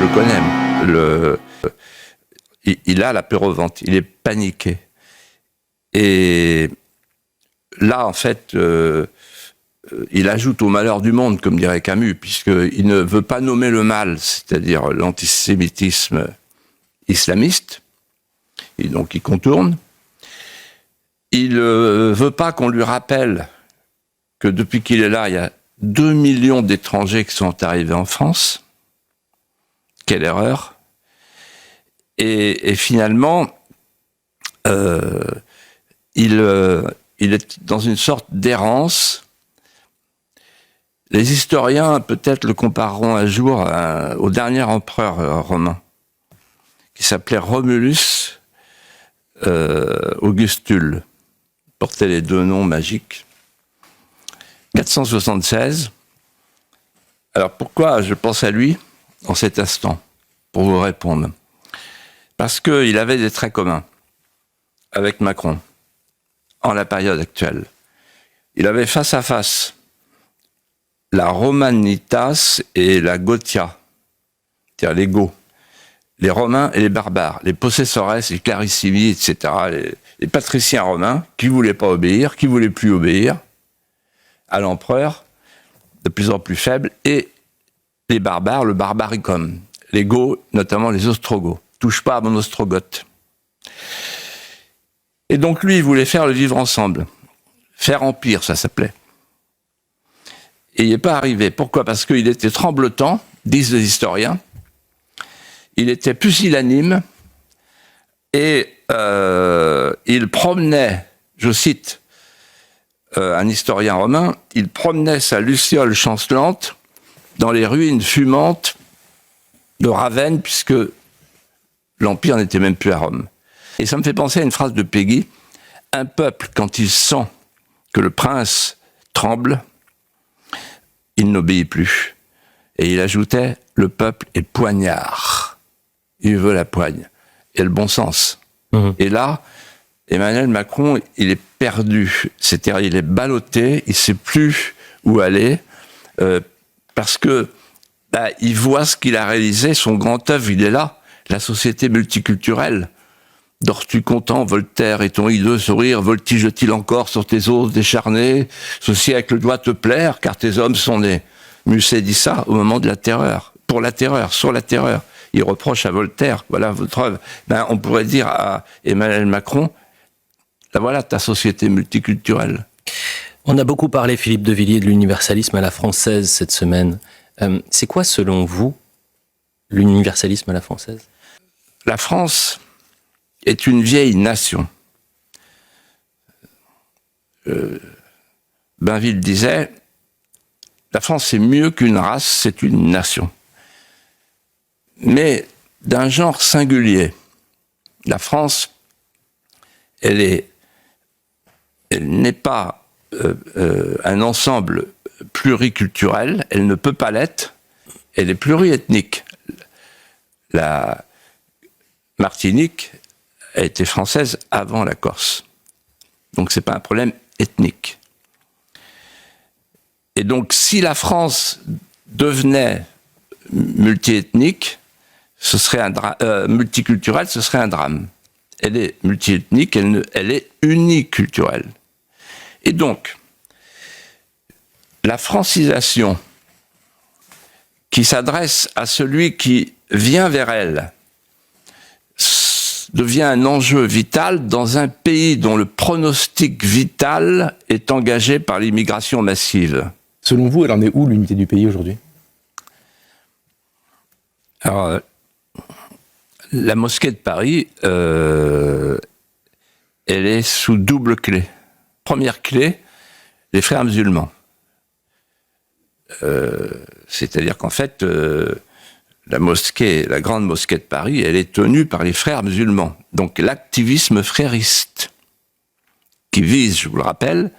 le connais. Il a la peur au ventre, il est paniqué. Et là, en fait, il ajoute au malheur du monde, comme dirait Camus, puisqu'il ne veut pas nommer le mal, c'est-à-dire l'antisémitisme islamiste, et donc il contourne. Il ne veut pas qu'on lui rappelle que depuis qu'il est là, il y a 2 millions d'étrangers qui sont arrivés en France. Quelle erreur. Et finalement, il est dans une sorte d'errance. Les historiens, peut-être, le compareront un jour au dernier empereur romain, qui s'appelait Romulus Augustule, portait les deux noms magiques. 476. Alors pourquoi je pense à lui en cet instant, pour vous répondre? Parce qu'il avait des traits communs avec Macron, en la période actuelle. Il avait face à face la Romanitas et la Gothia, c'est-à-dire les Goths, les Romains et les barbares, les possessores, les clarissimi, etc., les patriciens romains qui ne voulaient pas obéir, qui ne voulaient plus obéir à l'empereur, de plus en plus faible, et les barbares, le barbaricum, les Goths, notamment les Ostrogoths. Touche pas à mon ostrogoth. Et donc lui, il voulait faire le vivre ensemble. Faire empire, ça s'appelait. Et il n'est pas arrivé. Pourquoi? Parce qu'il était tremblotant, disent les historiens. Il était pusillanime et il promenait, je cite un historien romain, il promenait sa luciole chancelante dans les ruines fumantes de Ravenne, puisque l'Empire n'était même plus à Rome. Et ça me fait penser à une phrase de Péguy. Un peuple, quand il sent que le prince tremble, il n'obéit plus. Et il ajoutait, le peuple est poignard. Il veut la poigne. Et le bon sens. Et là, Emmanuel Macron, il est perdu. C'est-à-dire, il est ballotté, il ne sait plus où aller, parce que il voit ce qu'il a réalisé, son grand œuvre, il est là. La société multiculturelle. Dors-tu content, Voltaire, et ton hideux sourire voltige-t-il encore sur tes os décharnés? Ce siècle doit te plaire, car tes hommes sont nés. Musset dit ça au moment de la terreur. Pour la terreur, sur la terreur. Il reproche à Voltaire, voilà votre œuvre. On pourrait dire à Emmanuel Macron, voilà ta société multiculturelle. On a beaucoup parlé, Philippe de Villiers, de l'universalisme à la française cette semaine. C'est quoi, selon vous, l'universalisme à la française? La France est une vieille nation. Bainville disait, la France c'est mieux qu'une race, c'est une nation. Mais d'un genre singulier. La France, elle n'est pas un ensemble pluriculturel, elle ne peut pas l'être, elle est pluriethnique. La Martinique a été française avant la Corse. Donc c'est pas un problème ethnique. Et donc si la France devenait multiethnique, ce serait multiculturelle, ce serait un drame. Elle est multiethnique, elle est uniculturelle. Et donc, la francisation qui s'adresse à celui qui vient vers elle devient un enjeu vital dans un pays dont le pronostic vital est engagé par l'immigration massive. Selon vous, elle en est où, l'unité du pays aujourd'hui? Alors, la mosquée de Paris, elle est sous double clé. Première clé, les frères musulmans. C'est-à-dire qu'en fait, la grande mosquée de Paris, elle est tenue par les frères musulmans. Donc l'activisme frériste, qui vise, je vous le rappelle,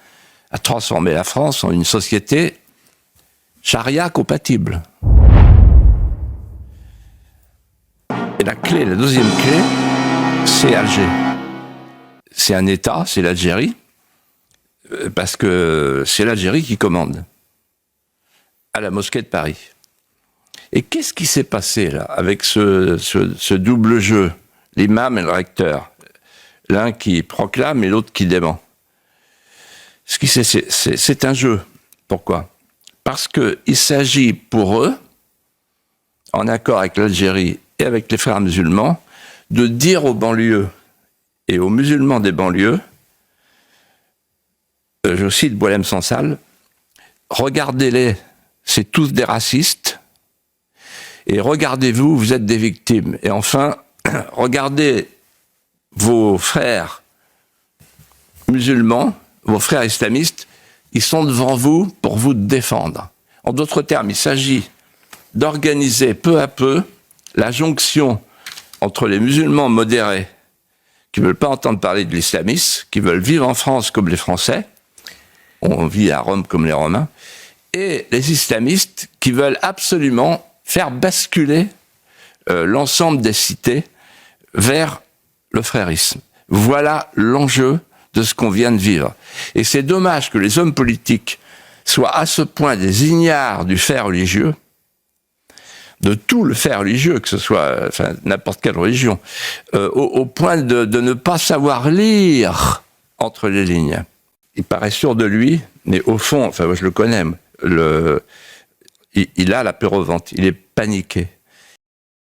à transformer la France en une société charia compatible. Et la deuxième clé, c'est Alger. C'est un État, c'est l'Algérie, parce que c'est l'Algérie qui commande à la mosquée de Paris. Et qu'est-ce qui s'est passé là avec ce double jeu, l'imam et le recteur, l'un qui proclame et l'autre qui dément? C'est un jeu. Pourquoi? Parce qu'il s'agit pour eux, en accord avec l'Algérie et avec les frères musulmans, de dire aux banlieues et aux musulmans des banlieues, je cite Boualem Sansal, regardez-les, c'est tous des racistes, et regardez-vous, vous êtes des victimes. Et enfin, regardez vos frères musulmans, vos frères islamistes, ils sont devant vous pour vous défendre. En d'autres termes, il s'agit d'organiser peu à peu la jonction entre les musulmans modérés qui ne veulent pas entendre parler de l'islamisme, qui veulent vivre en France comme les Français, on vit à Rome comme les Romains, et les islamistes qui veulent absolument faire basculer l'ensemble des cités vers le frérisme. Voilà l'enjeu de ce qu'on vient de vivre. Et c'est dommage que les hommes politiques soient à ce point des ignares du fait religieux, de tout le fait religieux, que ce soit n'importe quelle religion, au point de ne pas savoir lire entre les lignes. Il paraît sûr de lui, mais au fond, moi je le connais, il a la peur au ventre, il est paniqué.